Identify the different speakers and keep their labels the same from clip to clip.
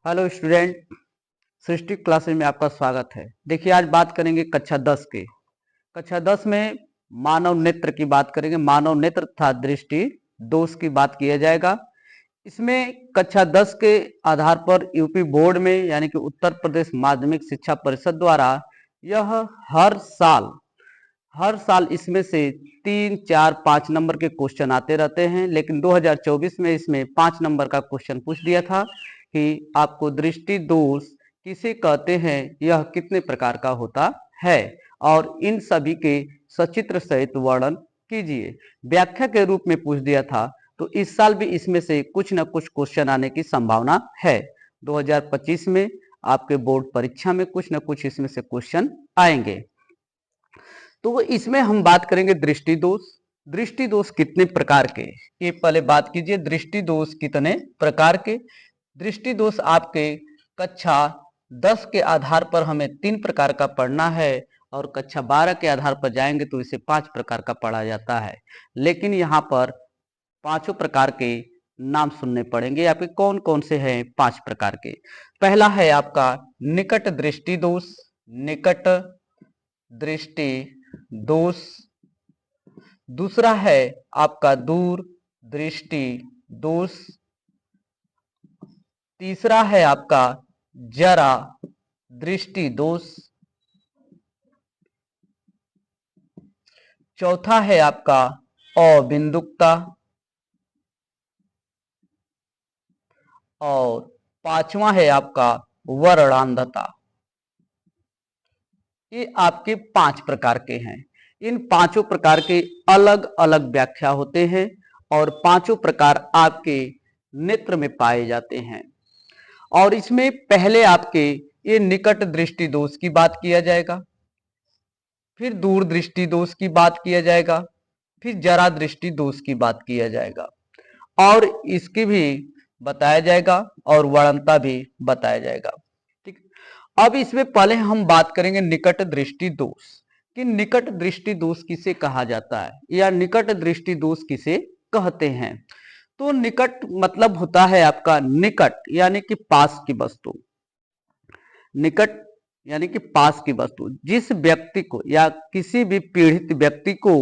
Speaker 1: Hello student, सृष्टि classes में आपका स्वागत है। देखिए, आज बात करेंगे कक्षा 10 के। कक्षा 10 में मानव नेत्र की बात करेंगे। मानव नेत्र तथा दृष्टि दोष की बात किया जाएगा। इसमें कक्षा 10 के आधार पर यूपी बोर्ड में यानी कि उत्तर प्रदेश माध्यमिक शिक्षा परिषद द्वारा यह हर साल इसमें से 3, 4, 5 नंबर के क्वेश्चन आते रहते हैं। लेकिन 2024 में इसमें 5 नंबर का क्वेश्चन पूछ दिया था कि आपको दृष्टि दोष किसे कहते हैं, यह कितने प्रकार का होता है और इन सभी के सचित्र सहित वर्णन कीजिए। व्याख्या के रूप में पूछ दिया था, तो इस साल भी इसमें से कुछ न कुछ क्वेश्चन आने की संभावना है। 2025 में आपके बोर्ड परीक्षा में कुछ न कुछ इसमें से क्वेश्चन आएंगे। तो इसमें हम बात करेंगे दृष्टि दोष। दृष्टि दोष कितने प्रकार के, ये पहले बात कीजिए। दृष्टि दोष कितने प्रकार के? दृष्टि दोष आपके कक्षा 10 के आधार पर हमें 3 प्रकार का पढ़ना है और कक्षा 12 के आधार पर जाएंगे तो इसे 5 प्रकार का पढ़ा जाता है। लेकिन यहाँ पर पांचों प्रकार के नाम सुनने पड़ेंगे। आपके कौन कौन से हैं 5 प्रकार के? पहला है आपका निकट दृष्टि दोष। निकट दृष्टि दोष। दूसरा है आपका दूर दृष्टि दोष। तीसरा है आपका जरा दृष्टि दोष। चौथा है आपका अबिंदुकता। और पांचवा है आपका वर्णांधता। ये आपके 5 प्रकार के हैं। इन पांचों प्रकार के अलग अलग व्याख्या होते हैं और पांचों प्रकार आपके नेत्र में पाए जाते हैं। और इसमें पहले आपके ये निकट दृष्टि दोष की बात किया जाएगा, फिर दूर दृष्टि दोष की बात किया जाएगा, फिर जरा दृष्टि दोष की बात किया जाएगा और इसकी भी बताया जाएगा और वर्णनता भी बताया जाएगा। ठीक। अब इसमें पहले हम बात करेंगे निकट दृष्टि दोष कि निकट दृष्टि दोष किसे कहा जाता है या निकट दृष्टि दोष किसे कहते हैं। तो निकट मतलब होता है आपका निकट यानी कि पास की वस्तु। निकट यानी कि पास की वस्तु। जिस व्यक्ति को या किसी भी पीड़ित व्यक्ति को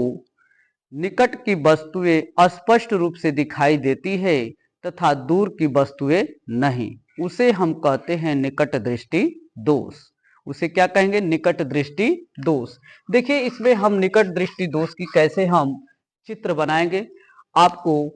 Speaker 1: निकट की वस्तुएं स्पष्ट रूप से दिखाई देती है तथा दूर की वस्तुएं नहीं, उसे हम कहते हैं निकट दृष्टि दोष। उसे क्या कहेंगे? निकट दृष्टि दोष। देखिए, इसमें हम निकट दृष्टि दोष की कैसे हम चित्र बनाएंगे, आपको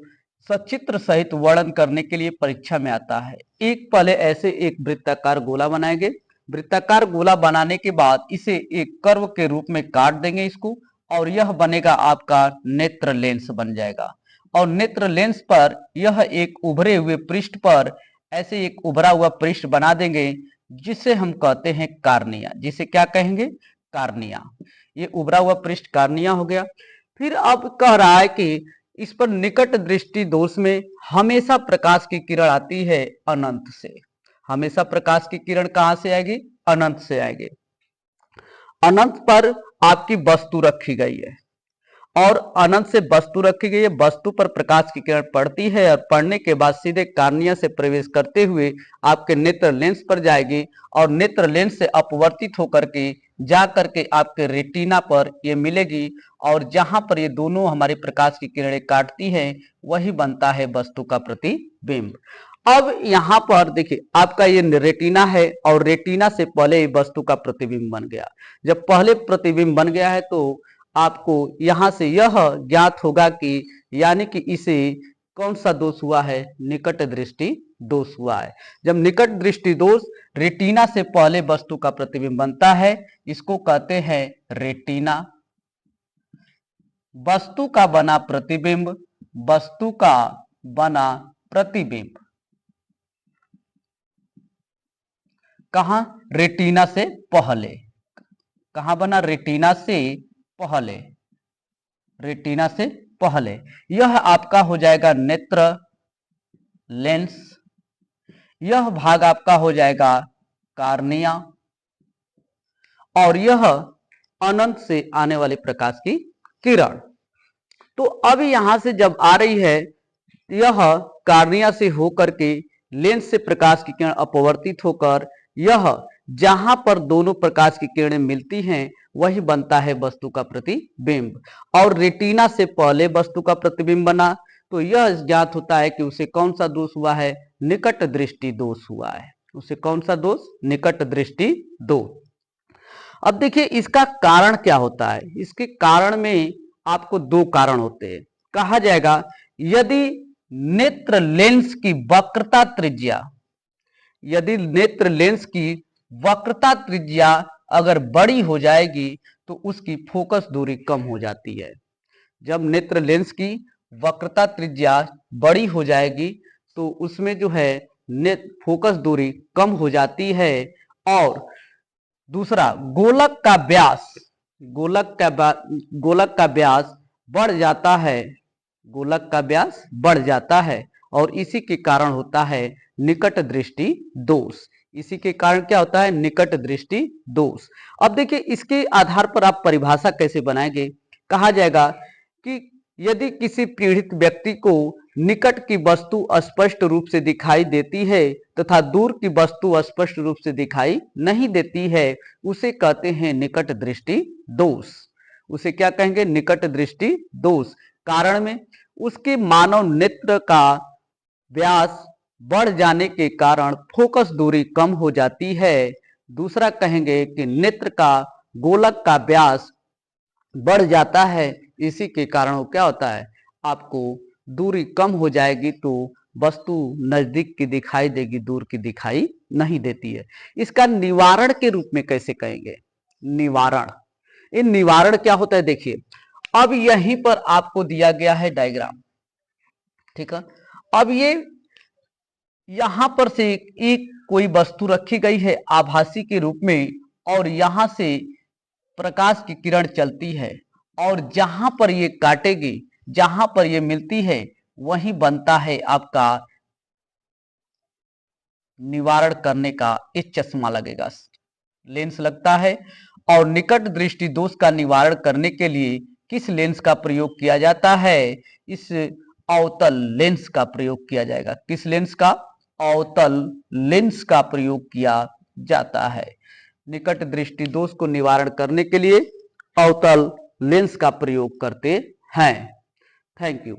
Speaker 1: सचित्र सहित वर्णन करने के लिए परीक्षा में आता है। एक पहले ऐसे एक वृत्ताकार गोला बनाएंगे। वृत्ताकार गोला बनाने के बाद इसे एक कर्व के रूप में काट देंगे इसको, और यह बनेगा आपका नेत्र लेंस बन जाएगा। और नेत्र लेंस पर यह एक उभरे हुए पृष्ठ पर ऐसे एक उभरा हुआ पृष्ठ बना देंगे जिसे हम कहते हैं कार्निया। जिसे क्या कहेंगे? कार्निया। ये उभरा हुआ पृष्ठ कार्निया हो गया। फिर अब कह रहा है कि इस पर निकट दृष्टि दोष में हमेशा प्रकाश की किरण आती है अनंत से। हमेशा प्रकाश की किरण कहां से आएगी? अनंत से आएगी। अनंत पर आपकी वस्तु रखी गई है और अनंत से वस्तु रखी गई है। वस्तु पर प्रकाश की किरण पड़ती है और पड़ने के बाद सीधे कार्निया से प्रवेश करते हुए आपके नेत्र लेंस पर जाएगी और नेत्र लेंस से अपवर्तित होकर के जा करके आपके रेटिना पर ये मिलेगी और जहां पर ये दोनों हमारी प्रकाश की किरणें काटती हैं वही बनता है वस्तु का प्रतिबिंब। अब यहां पर देखिए, आपका ये रेटिना है और रेटिना से पहले वस्तु का प्रतिबिंब बन गया। जब पहले प्रतिबिंब बन गया है तो आपको यहां से यह ज्ञात होगा कि यानी कि इसे कौन सा दोष हुआ है? निकट दृष्टि दोष हुआ है। जब निकट दृष्टि दोष रेटिना से पहले वस्तु का प्रतिबिंब बनता है, इसको कहते हैं रेटिना। वस्तु का बना प्रतिबिंब, वस्तु का बना प्रतिबिंब कहां? रेटिना से पहले। कहां बना? रेटिना से पहले। रेटिना से पहले यह आपका हो जाएगा नेत्र लेंस। यह भाग आपका हो जाएगा कार्निया और यह अनंत से आने वाले प्रकाश की किरण। तो अब यहां से जब आ रही है, यह कार्निया से होकर के लेंस से प्रकाश की किरण अपवर्तित होकर यह जहां पर दोनों प्रकाश की किरणें मिलती हैं वही बनता है वस्तु का प्रतिबिंब। और रेटिना से पहले वस्तु का प्रतिबिंब बना तो यह ज्ञात होता है कि उसे कौन सा दोष हुआ है, निकट दृष्टि दोष हुआ है। उसे कौन सा दोष, निकट दृष्टि दोष। अब देखिए इसका कारण क्या होता है। इसके कारण में आपको दो कारण होते हैं। कहा जाएगा यदि नेत्र लेंस की वक्रता त्रिज्या, यदि नेत्र लेंस की वक्रता त्रिज्या अगर बड़ी हो जाएगी तो उसकी फोकस दूरी कम हो जाती है। जब नेत्र लेंस की वक्रता त्रिज्या बड़ी हो जाएगी तो उसमें जो है फोकस दूरी कम हो जाती है। और दूसरा, गोलक का व्यास, गोलक का व्यास बढ़ जाता है, गोलक का व्यास बढ़ जाता है और इसी के कारण होता है निकट दृष्टि दोष। इसी के कारण क्या होता है, निकट दृष्टि दोष। अब देखिए इसके आधार पर आप परिभाषा कैसे बनाएंगे। कहा जाएगा कि यदि किसी पीड़ित व्यक्ति को निकट की वस्तु स्पष्ट रूप से दिखाई देती है तथा दूर की वस्तु स्पष्ट रूप से दिखाई नहीं देती है, उसे कहते हैं निकट दृष्टि दोष। उसे क्या कहेंगे, निकट दृष्टि दोष। कारण में उसके मानव नेत्र का व्यास बढ़ जाने के कारण फोकस दूरी कम हो जाती है। दूसरा कहेंगे कि नेत्र का गोलक का व्यास बढ़ जाता है, इसी के कारण वो क्या होता है, आपको दूरी कम हो जाएगी तो वस्तु नजदीक की दिखाई देगी, दूर की दिखाई नहीं देती है। इसका निवारण के रूप में कैसे कहेंगे, निवारण। इन निवारण क्या होता है देखिए, अब यहीं पर आपको दिया गया है डायग्राम, ठीक है। अब ये यहां पर से एक कोई वस्तु रखी गई है आभासी के रूप में और यहां से प्रकाश की किरण चलती है और जहां पर ये काटेगी, जहां पर ये मिलती है वहीं बनता है आपका निवारण करने का एक चश्मा लगेगा, लेंस लगता है। और निकट दृष्टि दोष का निवारण करने के लिए किस लेंस का प्रयोग किया जाता है, इस अवतल लेंस का प्रयोग किया जाएगा। किस लेंस का, अवतल लेंस का प्रयोग किया जाता है। निकट दृष्टि दोष को निवारण करने के लिए अवतल लेंस का प्रयोग करते हैं। Thank you.